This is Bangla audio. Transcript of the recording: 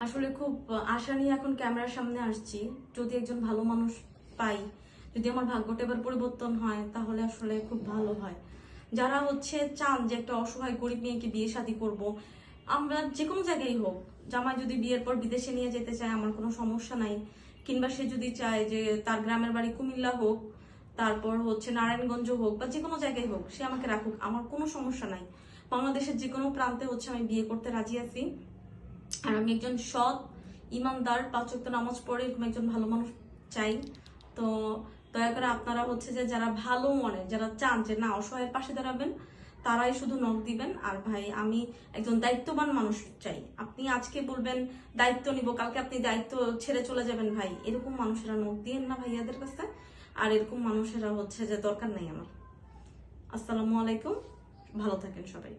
আসলে খুব আশা নিয়ে এখন ক্যামেরার সামনে আসছি। যদি একজন ভালো মানুষ পাই, যদি আমার ভাগ্যটা এবার পরিবর্তন হয়, তাহলে আসলে খুব ভালো হয়। যারা চান যে একটা অসহায় গরিব মেয়েকে বিয়ে শাদী করব, আমরা যে কোনো জায়গায় হোক, জামাই যদি বিয়ের পর বিদেশে নিয়ে যেতে চায় আমার কোনো সমস্যা নাই, কিংবা সে যদি চায় যে তার গ্রামের বাড়ি কুমিল্লা হোক, তারপর নারায়ণগঞ্জ হোক বা যে কোনো জায়গায় হোক, সে আমাকে রাখুক, আমার কোনো সমস্যা নাই। বাংলাদেশের যে কোনো প্রান্তে আমি বিয়ে করতে রাজি আছি। আর আমি একজন সৎ, ইমানদার, 5 ওয়াক্ত নামাজ পড়ে এরকম একজন ভালো মানুষ চাই। তো দয়া করে আপনারা যে যারা ভালো মনে, যারা চান যে না অসহায়ের পাশে দাঁড়াবেন, তারাই শুধু নখ দিবেন। আর ভাই, আমি একজন দায়িত্ববান মানুষ চাই। আপনি আজকে বলবেন দায়িত্ব নিব, কালকে আপনি দায়িত্ব ছেড়ে চলে যাবেন। ভাই, এরকম মানুষেরা নখ দিয়েন না ভাইয়াদের কাছে। আর এরকম মানুষেরা যে দরকার নাই আমার। আসসালামু আলাইকুম, ভালো থাকেন সবাই।